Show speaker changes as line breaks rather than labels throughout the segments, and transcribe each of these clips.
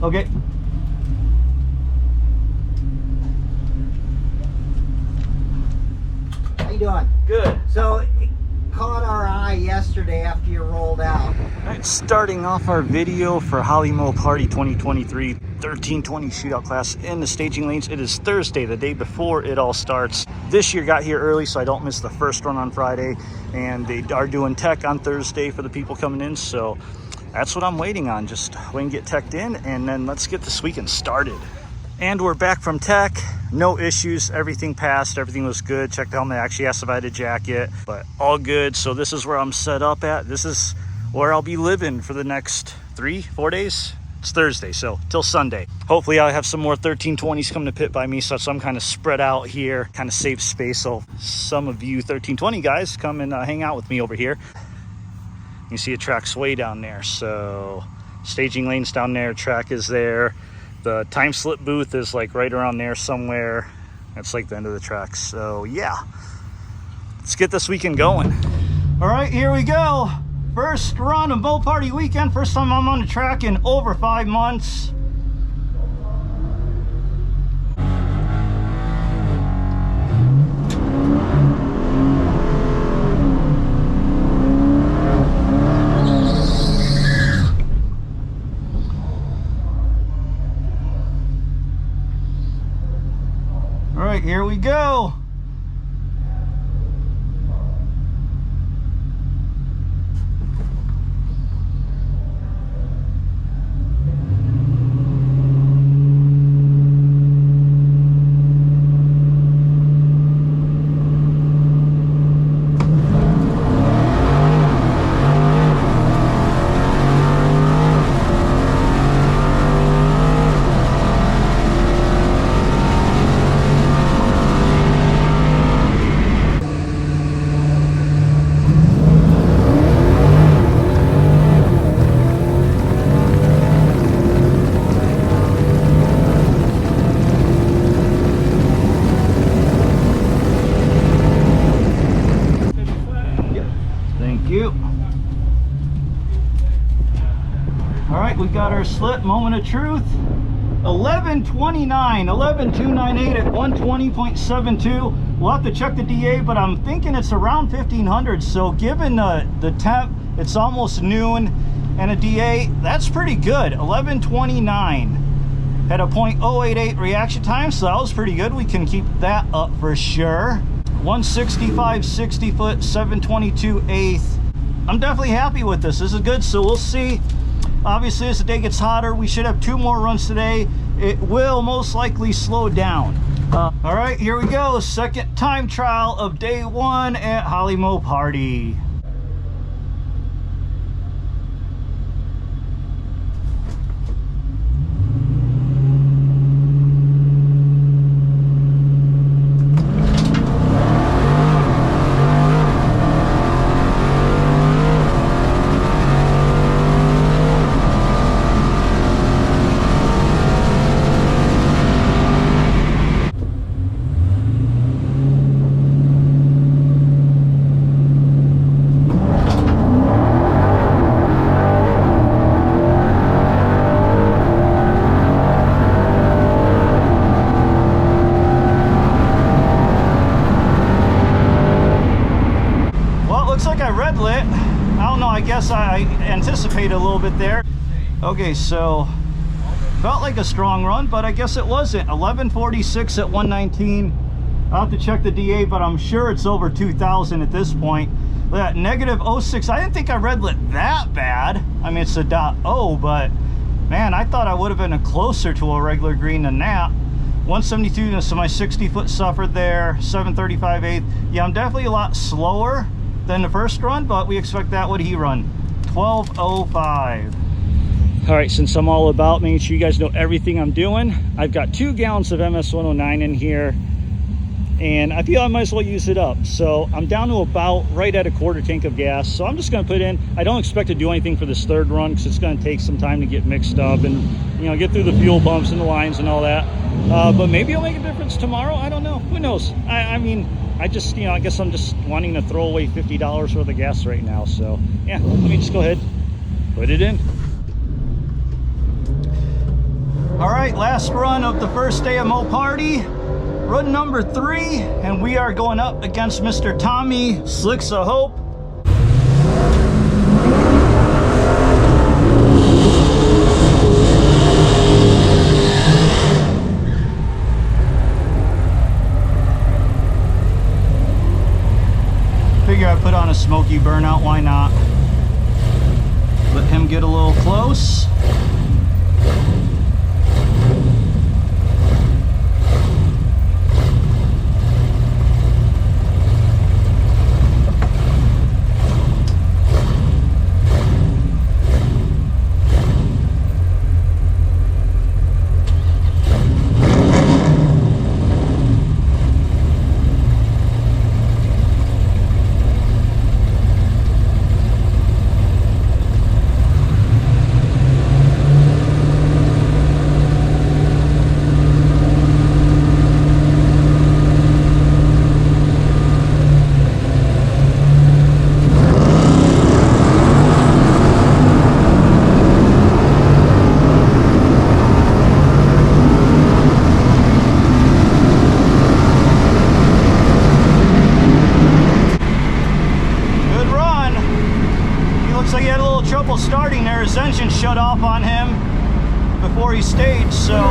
Okay.
How you doing?
Good.
So, it caught our eye yesterday after you rolled out.
All right, starting off our video for Holley MoParty 2023 1320 shootout class in the staging lanes. It is Thursday, the day before it all starts. This year got here early so I don't miss the first run on Friday, and they are doing tech on Thursday for the people coming in, so that's what I'm waiting on. Just waiting to get teched in, and then let's get this weekend started. And we're back from tech. No issues, everything passed, everything was good. Checked the helmet, actually asked if I had a jacket, but all good. So this is where I'm set up at. This is where I'll be living for the next 3-4 days. It's Thursday, so till Sunday. Hopefully I'll have some more 1320s come to pit by me, so I'm kind of spread out here, kind of save space. So some of you 1320 guys come and hang out with me over here. You see a track's way down there, so staging lanes down there, track is there. The time slip booth is like right around there somewhere. That's like the end of the track. So yeah, let's get this weekend going. All right, here we go. First run of MoParty weekend. First time I'm on the track in over 5 months. All right, here we go. All right, we got our slip moment of truth. 11:29, 11:298 at 120.72. We'll have to check the DA, but I'm thinking it's around 1500. So given the temp, it's almost noon, and a DA, that's pretty good. 11:29. Had a .088 reaction time, so that was pretty good. We can keep that up for sure. 165 60 foot, 722/8. I'm definitely happy with this. This is good, so we'll see. Obviously, as the day gets hotter, we should have 2 more runs today. It will most likely slow down. All right, here we go. Second time trial of day 1 at Holley MoParty. I guess I anticipated a little bit there. Okay, so felt like a strong run, but I guess it wasn't. 11:46 at 119. I'll have to check the DA, but I'm sure it's over 2000 at this point. That negative 0.6, I didn't think I red lit that bad. I mean, it's a .0, but man, I thought I would have been closer to a regular green than that. 172, so my 60 foot suffered there. 735/8. Yeah, I'm definitely a lot slower than the first run, but we expect that. What did he run? 12:05. All right, since I'm all about making sure you guys know everything I'm doing, I've got 2 gallons of MS-109 in here, and I feel I might as well use it up. So I'm down to about right at a quarter tank of gas. So I'm just gonna put in, I don't expect to do anything for this third run because it's gonna take some time to get mixed up and, you know, get through the fuel pumps and the lines and all that. But maybe it'll make a difference tomorrow. I don't know, who knows? I mean, I just, you know, I guess I'm just wanting to throw away $50 worth of gas right now. So yeah, let me just go ahead, put it in. All right, last run of the first day of MoParty, run number 3, and we are going up against Mr. Tommy Slicks of Hope. Figure I put on a smoky burnout, why not? Let him get a little close. Starting there, his engine shut off on him before he staged, so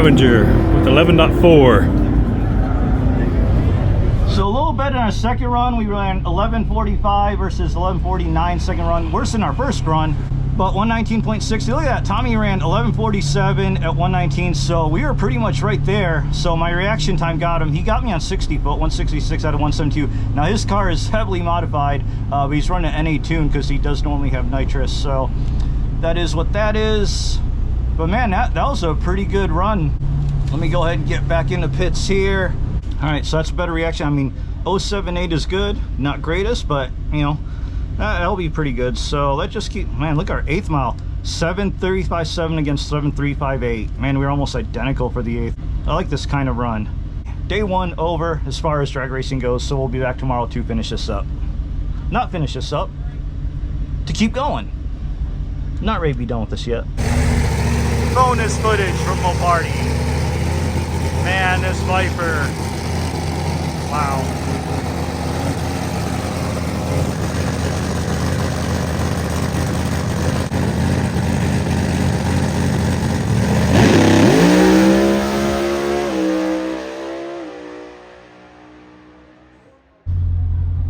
with 11.4.
So a little better in our second run. We ran 11:45 versus 11:49 second run. Worse than our first run, but 119.60. Look at that. Tommy ran 11:47 at 119, so we were pretty much right there. So my reaction time got him. He got me on 60 foot, 166 out of 172. Now his car is heavily modified, but he's running an NA tune because he does normally have nitrous. So that is what that is. But man, that was a pretty good run. Let me go ahead and get back in the pits here. All right, so that's a better reaction. I mean, 078 is good, not greatest, but you know, that'll be pretty good. So let's just keep, man, look at our 8th mile, 7:35.7 against 7:358. Man, we're almost identical for the 8th. I like this kind of run. Day 1 over as far as drag racing goes, so we'll be back tomorrow to finish this up. Not finish this up, to keep going. Not ready to be done with this yet. Bonus footage from MoParty. Man, this Viper. Wow.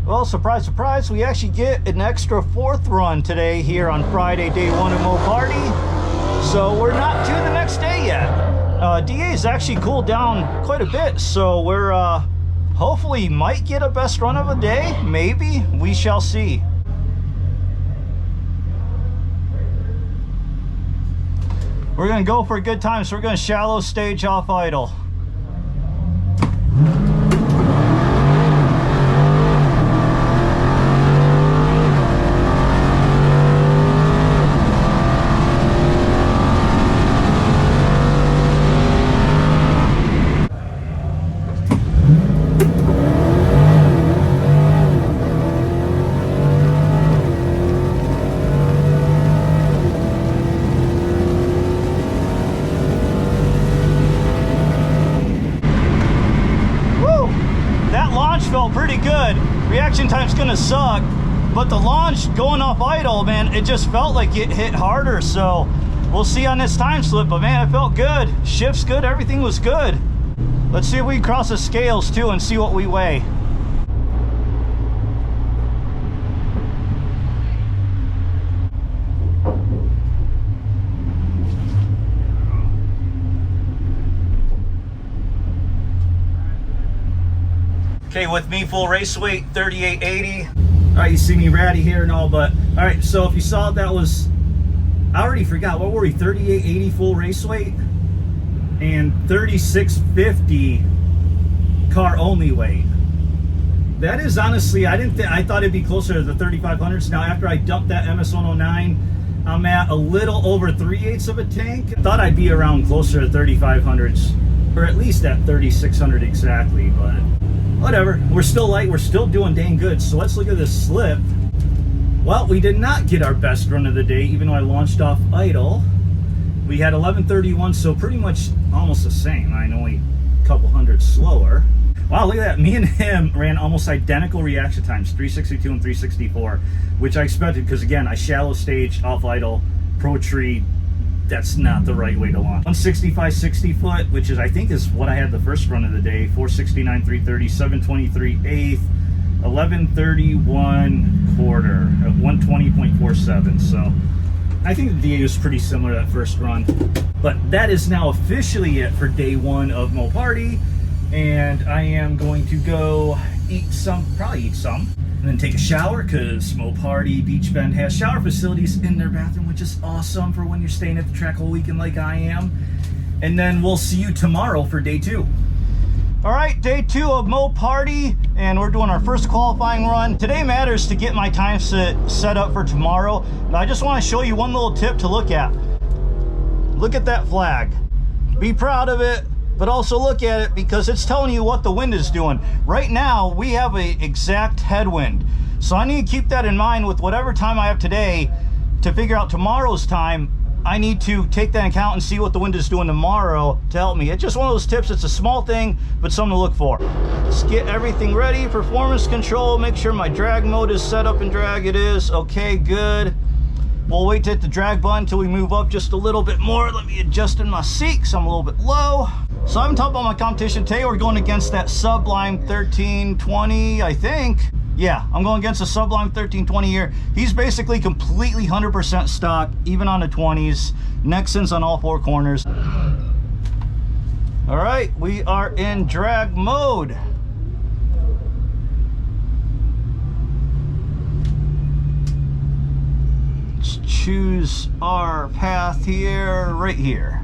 Well, surprise, surprise, we actually get an extra 4th run today here on Friday, day 1 of MoParty. So we're not to the next day yet. DA's actually cooled down quite a bit, so we're hopefully might get a best run of the day. Maybe, we shall see. We're gonna go for a good time, so we're gonna shallow stage off idle. Felt pretty good. Reaction time's gonna suck, but the launch going off idle, man, it just felt like it hit harder. So we'll see on this time slip, but man, it felt good. Shift's good, everything was good. Let's see if we can cross the scales too and see what we weigh. Okay, with me, full race weight, 3880. All right, you see me ratty here and all, but all right, so if you saw, that was, I already forgot, what were we, 3880 full race weight and 3650 car only weight. That is honestly, I thought it'd be closer to the 3500s. Now, after I dumped that MS-109, I'm at a little over 3/8 of a tank. I thought I'd be around closer to 3500s, or at least at 3600 exactly, but whatever. We're still light, we're still doing dang good. So let's look at this slip. Well, we did not get our best run of the day, even though I launched off idle. We had 11:31, so pretty much almost the same. I know only a couple hundred slower. Wow, look at that. Me and him ran almost identical reaction times, 362 and 364, which I expected because, again, I shallow stage off idle, pro tree. That's not the right way to launch. 165 60 foot, which is, I think, is what I had the first run of the day. 469 330, 723 eighth, 1131 quarter at 120.47. So I think the DA was pretty similar to that first run. But that is now officially it for day one of MoParty. And I am going to go eat some, probably eat some, and then take a shower, because MoParty Beech Bend has shower facilities in their bathroom, which is awesome for when you're staying at the track all weekend like I am. And then we'll see you tomorrow for day two. All right, day two of MoParty, and we're doing our first qualifying run. Today matters to get my time set up for tomorrow. And I just want to show you one little tip to look at. Look at that flag. Be proud of it, but also look at it because it's telling you what the wind is doing. Right now, we have an exact headwind. So I need to keep that in mind with whatever time I have today to figure out tomorrow's time. I need to take that into account and see what the wind is doing tomorrow to help me. It's just one of those tips. It's a small thing, but something to look for. Let's get everything ready. Performance control, make sure my drag mode is set up in drag. It is. Okay, good. We'll wait to hit the drag button until we move up just a little bit more. Let me adjust in my seat because I'm a little bit low. So I'm top on my competition today. We're going against that Sublime 1320, I think. Yeah, I'm going against the Sublime 1320 here. He's basically completely 100% stock, even on the 20s. Nexons on all four corners. All right, we are in drag mode. Let's choose our path here, right here.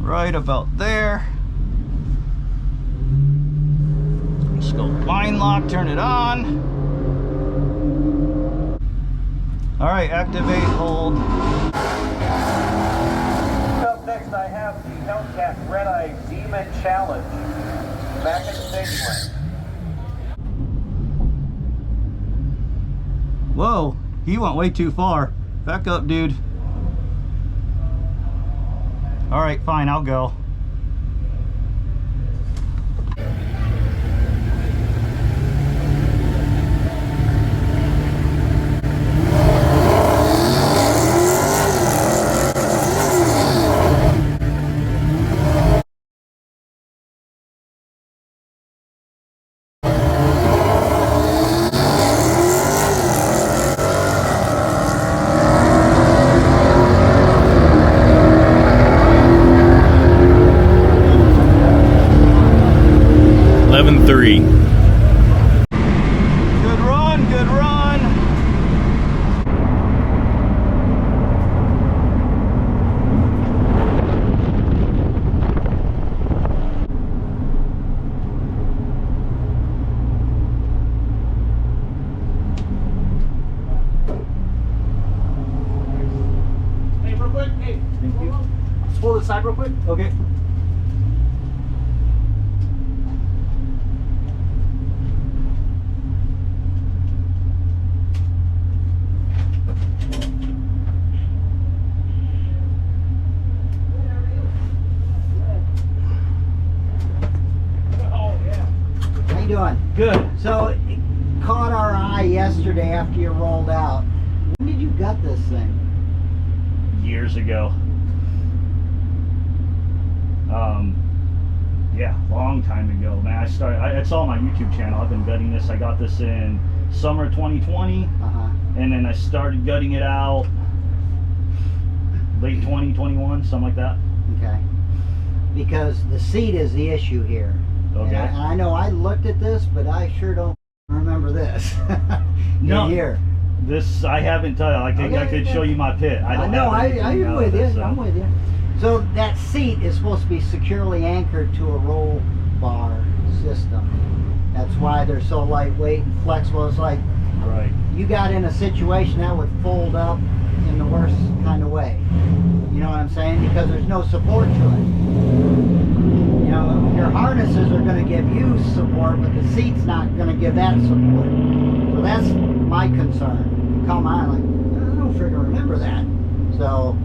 Right about there. Let's go line lock, turn it on. All right, activate, hold.
Up next, I have the Hellcat Red Eye Demon Challenge. Back in the staging lane.
Whoa, he went way too far. Back up, dude. All right, fine, I'll go.
Three.
Good run, good run.
Hey, real quick. Hey,
Thank you.
just pull this side real quick.
Okay.
How you doing?
Good.
So, it caught our eye yesterday after you rolled out. When did you gut this thing?
Years ago. Yeah, long time ago, man. It's all my YouTube channel. I've been gutting this. I got this in summer 2020, and then I started gutting it out late 2021, something like that.
Okay. Because the seat is the issue here.
Okay.
And I know I looked at this, but I sure don't remember this.
No.
Here.
This I haven't told you. I could show you my pit.
I'm with you. I'm with you. So that seat is supposed to be securely anchored to a roll bar system. That's why they're so lightweight and flexible. It's like you got in a situation that would fold up in the worst kind of way. You know what I'm saying? Because there's no support to it. You know, your harnesses are going to give you support, but the seat's not going to give that support. So that's my concern. Come on, like, I don't freaking remember that. So.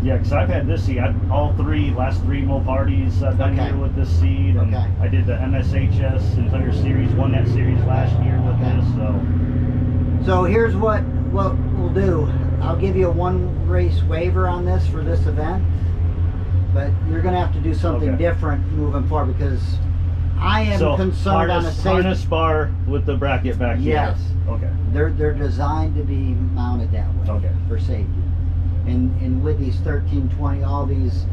Yeah, because I've had this seat. Last three MoParties I've done here with this seat. And I did the MSHS entire series, won that series last year with this.
So here's what we'll do. I'll give you a one race waiver on this for this event, but you're going to have to do something different moving forward because I am concerned on a safety.
Harness bar with the bracket back here.
Yes.
Okay.
They're designed to be mounted that way for safety. And with these 1320, all these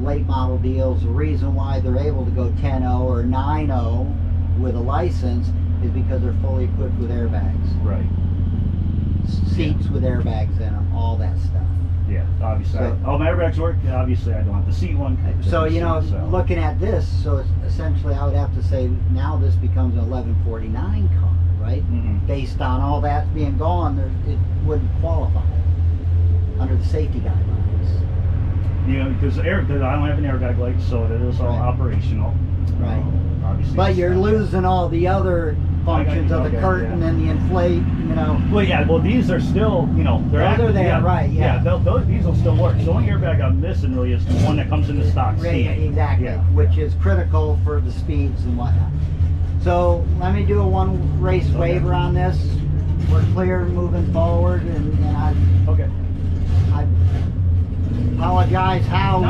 late model deals, the reason why they're able to go 10.0 or 9.0 with a license is because they're fully equipped with airbags.
Right.
Seats with airbags in them, all that stuff.
Yeah, obviously.
So,
all my airbags work. Obviously, I don't have the seat one.
So, you know, looking at this, so essentially I would have to say now this becomes an 1149 car, right? Based on all that being gone, it wouldn't qualify under the safety guidelines.
You know, because I don't have an airbag light, so it is all operational.
Right.
Obviously.
But you're losing all the other functions of the curtain and the inflate, you know.
Well, yeah, well, these are still, you know, they're active.
There, right,
Yeah, these will still work. The only airbag I'm missing really is the one that comes in the stock seat.
Exactly, which is critical for the speeds and whatnot. So let me do a one race waiver on this. We're clear moving forward, and I apologize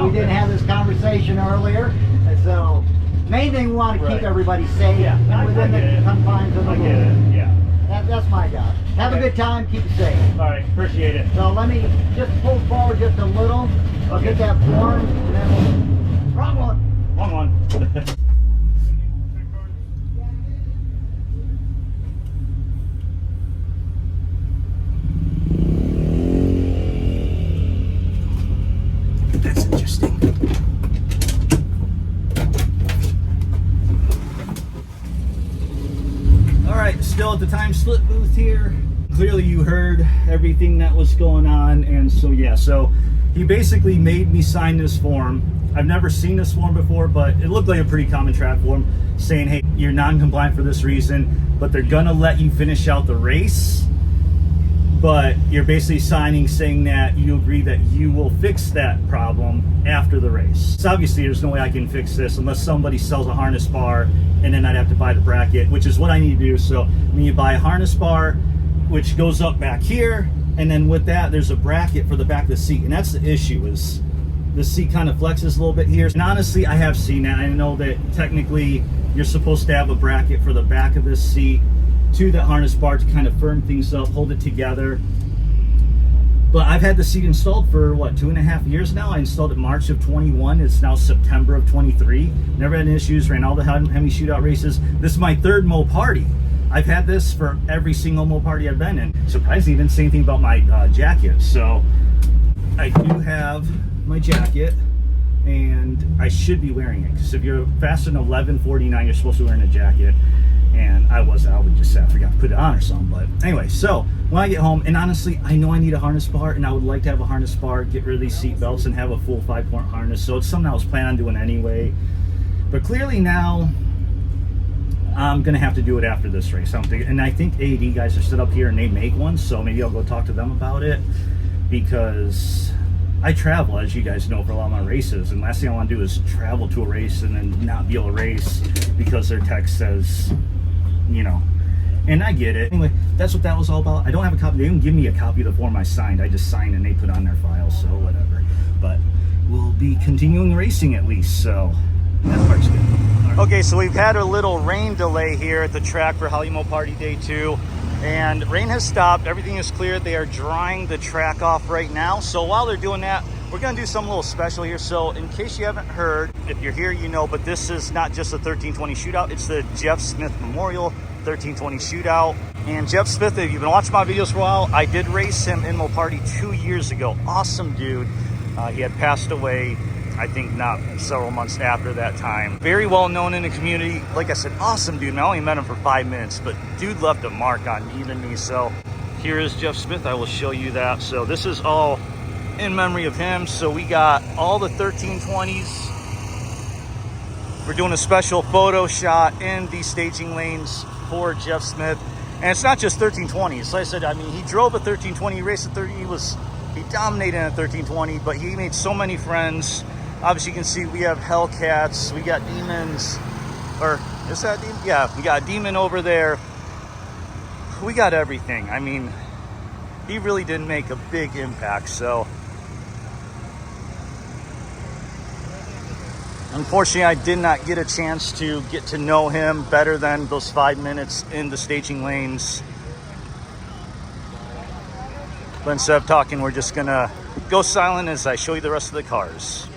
we didn't have this conversation earlier. And so main thing we want to keep everybody safe and within the confines of the rules. That's my job. Have a good time, keep it safe.
All right, appreciate it.
So let me just pull forward just a little. I'll get that form and then we'll... Wrong one.
Wrong one. That's interesting. All right, still at the time slip booth here. Clearly you heard everything that was going on, and so he basically made me sign this form. I've never seen this form before, but it looked like a pretty common track form saying, hey, you're non-compliant for this reason, but they're gonna let you finish out the race. But you're basically signing saying that you agree that you will fix that problem after the race. So obviously there's no way I can fix this unless somebody sells a harness bar, and then I'd have to buy the bracket, which is what I need to do. So I need to buy a harness bar, which goes up back here, and then with that there's a bracket for the back of the seat. And that's the issue, is the seat kind of flexes a little bit here. And honestly, I have seen that. I know that technically you're supposed to have a bracket for the back of this seat to that harness bar to kind of firm things up, hold it together. But I've had the seat installed for what, 2.5 years now. I installed it March of 21. It's now September of 23. Never had any issues, ran all the Hemi Shootout races. This is my third MoParty. I've had this for every single MoParty I've been in. Surprisingly, didn't say anything about my jacket. So I do have my jacket, and I should be wearing it, because if you're faster than 11:49, you're supposed to be wearing a jacket. And I would just say I forgot to put it on or something. But anyway, so when I get home, and honestly, I know I need a harness bar, and I would like to have a harness bar, get rid of these seat belts, and have a full 5-point harness. So it's something I was planning on doing anyway. But clearly now, I'm gonna have to do it after this race. And I think AD guys are set up here, and they make one. So maybe I'll go talk to them about it, because I travel, as you guys know, for a lot of my races, and last thing I want to do is travel to a race and then not be able to race because their text says, you know. And I get it. Anyway, that's what that was all about. I don't have a copy. They didn't give me a copy of the form I signed. I just signed and they put on their file, so whatever. But we'll be continuing racing at least, so that part's good. Okay, so we've had a little rain delay here at the track for Holley MoParty Day 2, and rain has stopped. Everything is clear. They are drying the track off right now. So while they're doing that, we're gonna do something a little special here. So in case you haven't heard, if you're here, you know, but this is not just a 1320 shootout, it's the Jeff Smith Memorial 1320 shootout. And Jeff Smith, if you've been watching my videos for a while, I did race him in MoParty 2 years ago. Awesome dude. He had passed away, I think, not several months after that time. Very well known in the community. Like I said, awesome dude. I only met him for 5 minutes, but dude left a mark on even me. So here is Jeff Smith. I will show you that. So this is all in memory of him. So we got all the 1320s. We're doing a special photo shot in the staging lanes for Jeff Smith. And it's not just 1320s. Like I said, I mean, he drove a 1320, he raced a 30, he dominated in a 1320, but he made so many friends. Obviously, you can see we have Hellcats, we got Demons, or is that Demon? Yeah, we got a Demon over there. We got everything. I mean, he really did make a big impact, so. Unfortunately, I did not get a chance to get to know him better than those 5 minutes in the staging lanes. But instead of talking, we're just gonna go silent as I show you the rest of the cars.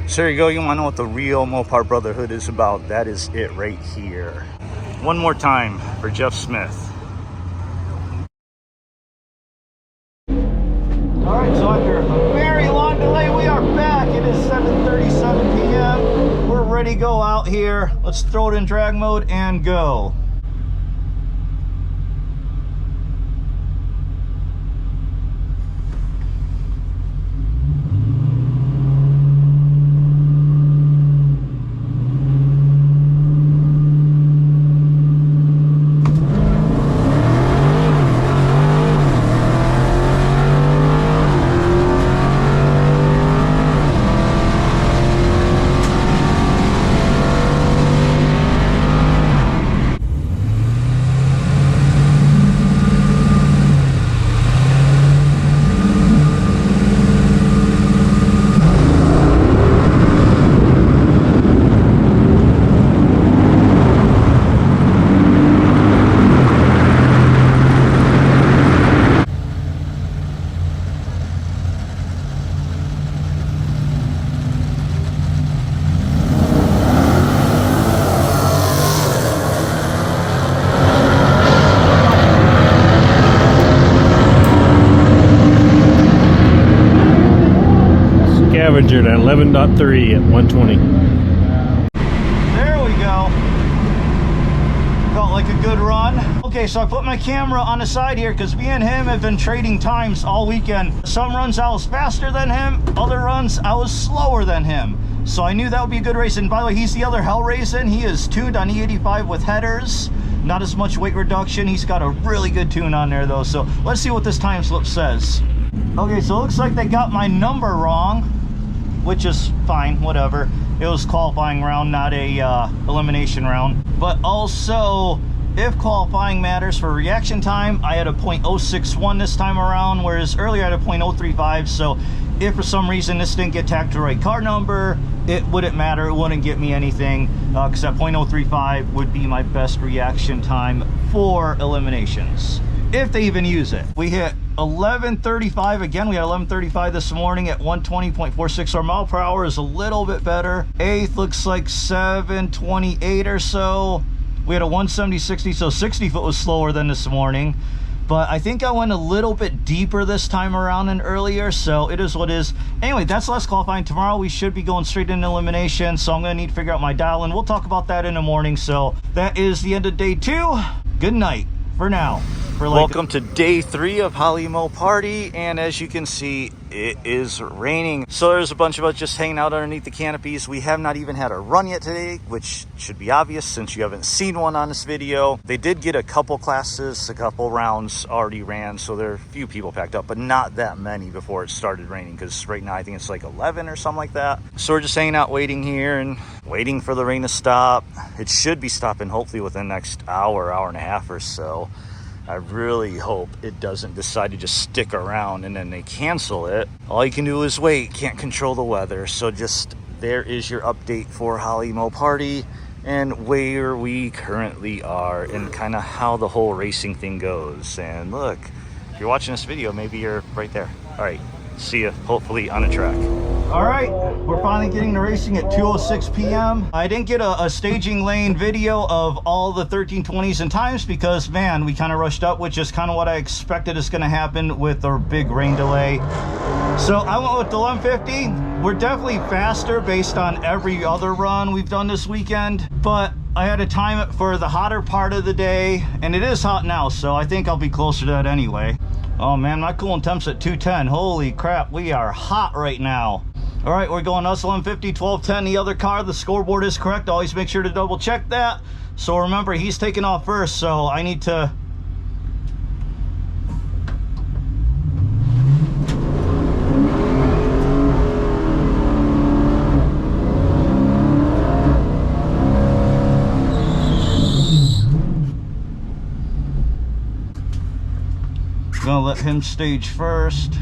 So there you go. You want to know what the real Mopar Brotherhood is about? That is it right here. One more time for Jeff Smith. All right, so after a very long delay, we are back. It is 7:37 p.m. We're ready to go out here. Let's throw it in drag mode and go.
Scavengered at 11.3 at 120.
There we go. Felt like a good run. Okay, so I put my camera on the side here because me and him have been trading times all weekend. Some runs I was faster than him, other runs I was slower than him. So I knew that would be a good race. And by the way, he's the other Hell racing. He is tuned on E85 with headers. Not as much weight reduction. He's got a really good tune on there though. So let's see what this time slip says. Okay, so it looks like they got my number wrong, which is fine, whatever. It was qualifying round, not a elimination round. But also, if qualifying matters for reaction time, I had a .061 this time around, whereas earlier I had a .035. So if for some reason this didn't get tagged to the right car number, it wouldn't matter. It wouldn't get me anything, because that .035 would be my best reaction time for eliminations, if they even use it. We hit 11:35 again. We had 11:35 this morning at 120.46. Our mile per hour is a little bit better. Eighth looks like 7:28 or so. We had a 170.60, so 60 foot was slower than this morning. But I think I went a little bit deeper this time around than earlier, so it is what it is. Anyway, that's less qualifying. Tomorrow we should be going straight into elimination, so I'm going to need to figure out my dial, and we'll talk about that in the morning. So that is the end of day 2. Good night for now. Welcome to day 3 of Holley MoParty, and as you can see, it is raining. So there's a bunch of us just hanging out underneath the canopies. We have not even had a run yet today, which should be obvious since you haven't seen one on this video. They did get a couple classes, a couple rounds already ran, so there are a few people packed up, but not that many before it started raining, because right now I think it's like 11 or something like that. So we're just hanging out waiting here and waiting for the rain to stop. It should be stopping hopefully within the next hour, hour and a half or so. I really hope it doesn't decide to just stick around and then they cancel it. All you can do is wait. Can't control the weather. So just there is your update for Holley MoParty and where we currently are and kind of how the whole racing thing goes. And look, if you're watching this video, maybe you're right there. All right, see you hopefully on a track. All right, we're finally getting to racing at 2:06 p.m. I didn't get a staging lane video of all the 1320s and times because, man, we kind of rushed up, which is kind of what I expected is going to happen with our big rain delay. So I went with the 1150. We're definitely faster based on every other run we've done this weekend, but I had to time it for the hotter part of the day, and it is hot now, so I think I'll be closer to that anyway. Oh man, my coolant temp's at 210. Holy crap, we are hot right now. All right, we're going us 1150, 1210, the other car. The scoreboard is correct. Always make sure to double check that. So remember, he's taking off first, so I need to... Gonna let him stage first.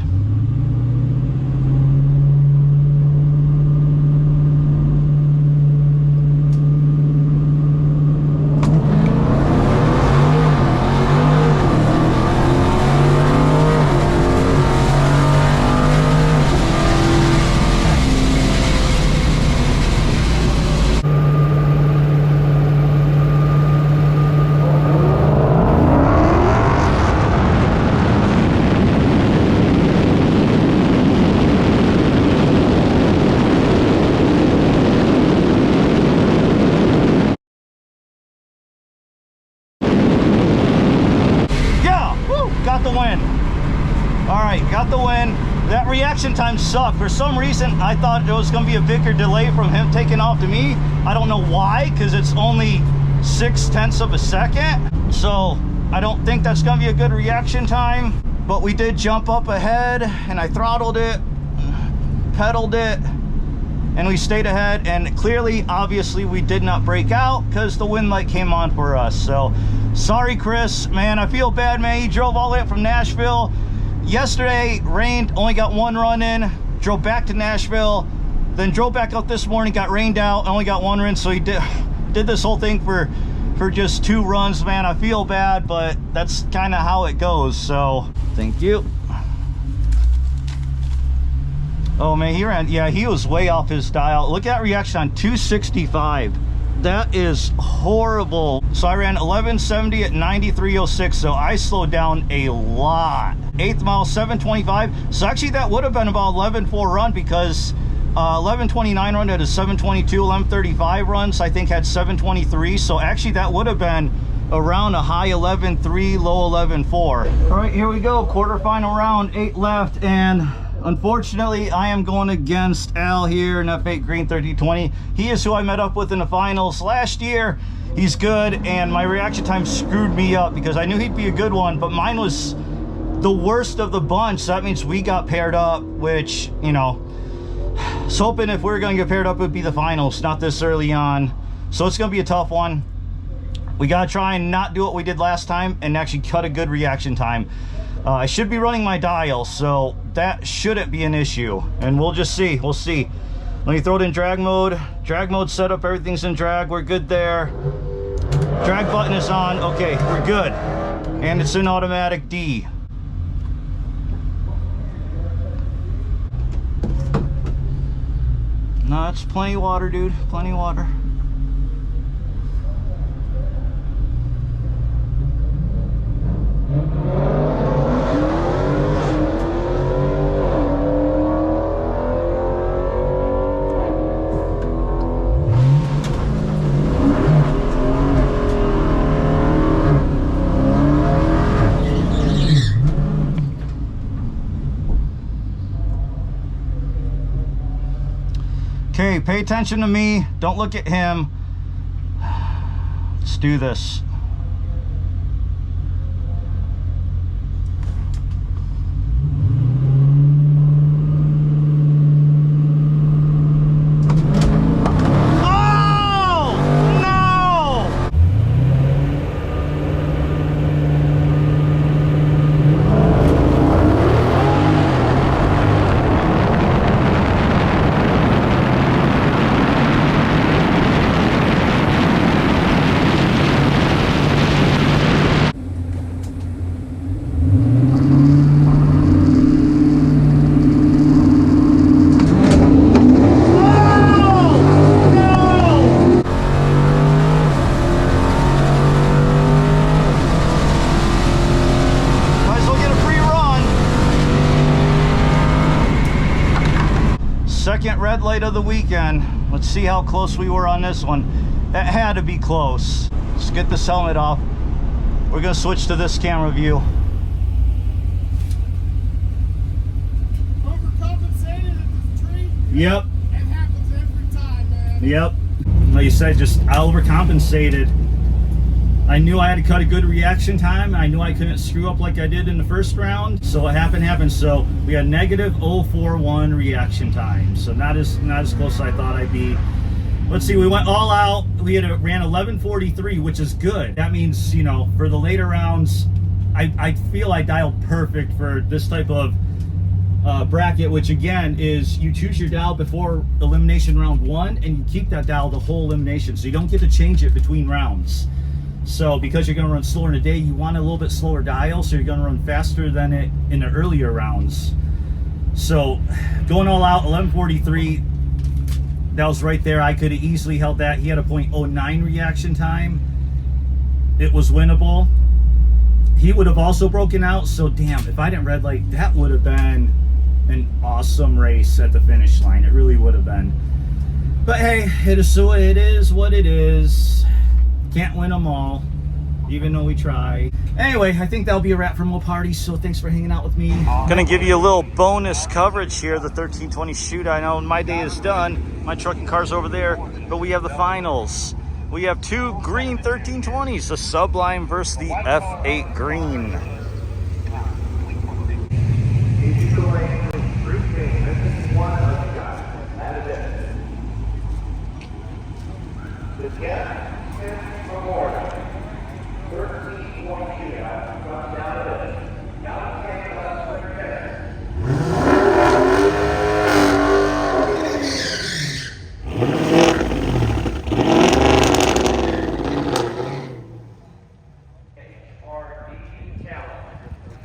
Got the win. All right, got the win. That reaction time sucked. For some reason, I thought there was going to be a bigger delay from him taking off to me. I don't know why, because it's only 0.6 of a second. So I don't think that's going to be a good reaction time. But we did jump up ahead, and I throttled it, pedaled it, and we stayed ahead. And clearly, obviously, we did not break out because the wind light came on for us. So sorry, Chris, man, I feel bad, man. He drove all the way up from Nashville. Yesterday, rained, only got one run in, drove back to Nashville, then drove back out this morning, got rained out, only got one run. So he did this whole thing for just 2 runs, man. I feel bad, but that's kind of how it goes. So thank you. Oh man, he ran, yeah, he was way off his dial. Look at that reaction on 265. That is horrible. So I ran 1170 at 93.06, so I slowed down a lot. 8th mile, 725. So actually that would have been about 11.4 run, because 1129 run had a 722, 1135 runs I think had 723. So actually that would have been around a high 11.3, low 11.4. All right, here we go. Quarterfinal round, 8 left, and unfortunately, I am going against Al here in F8 Green 1320. He is who I met up with in the finals last year. He's good, and my reaction time screwed me up because I knew he'd be a good one, but mine was the worst of the bunch. So that means we got paired up, which, you know, I was hoping if we were going to get paired up, it would be the finals, not this early on. So it's going to be a tough one. We gotta try and not do what we did last time and actually cut a good reaction time. I should be running my dial, so that shouldn't be an issue. And we'll just see, we'll see. Let me throw it in drag mode. Drag mode set up, everything's in drag, we're good there. Drag button is on, okay, we're good. And it's in automatic D. No, it's plenty of water, dude, plenty of water. Okay, pay attention to me. Don't look at him. Let's do this. Second red light of the weekend. Let's see how close we were on this one. That had to be close. Let's get this helmet off. We're gonna switch to this camera view.
Overcompensated at the tree.
Yep.
It happens every time, man.
Yep. Like you said, just I overcompensated. I knew I had to cut a good reaction time. I knew I couldn't screw up like I did in the first round. So what happened. So we had negative 041 reaction time. So not as close as I thought I'd be. Let's see, we went all out. We ran 11:43, which is good. That means, you know, for the later rounds, I feel I dialed perfect for this type of bracket, which again is you choose your dial before elimination round 1 and you keep that dial the whole elimination. So you don't get to change it between rounds. So because you're going to run slower in the day, you want a little bit slower dial, so you're going to run faster than it in the earlier rounds. So going all out, 11:43, that was right there. I could have easily held that. He had a .09 reaction time. It was winnable. He would have also broken out, so damn, if I didn't red light, that would have been an awesome race at the finish line. It really would have been. But hey, it is what it is. Can't win them all, even though we try. Anyway, I think that'll be a wrap for MoParty, so thanks for hanging out with me. Gonna give you a little bonus coverage here, the 1320 Shootout. I know my day is done. My truck and car's over there, but we have the finals. We have two green 1320s, the Sublime versus the F8 green.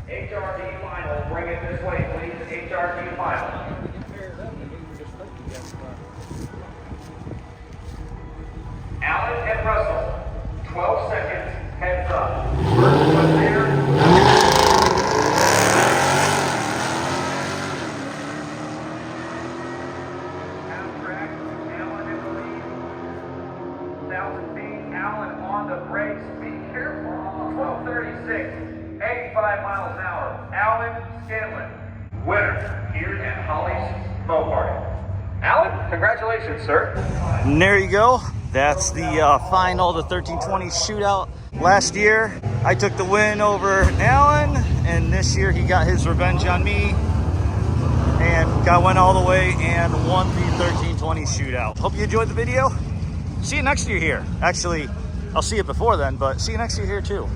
HRD final, bring it this way, please. HRD final. Allen and Russell, 12 seconds, heads up. First one there. Half track, Allen in the lead. 1,000 feet, Allen on the brakes. Be careful. 12:36. 85 miles an hour. Alan Scanlon, winner here at Holley's MoParty. Alan, congratulations, sir.
And there you go. That's the final, the 1320 Shootout. Last year, I took the win over Alan, and this year he got his revenge on me and went all the way and won the 1320 Shootout. Hope you enjoyed the video. See you next year here. Actually, I'll see you before then, but see you next year here too.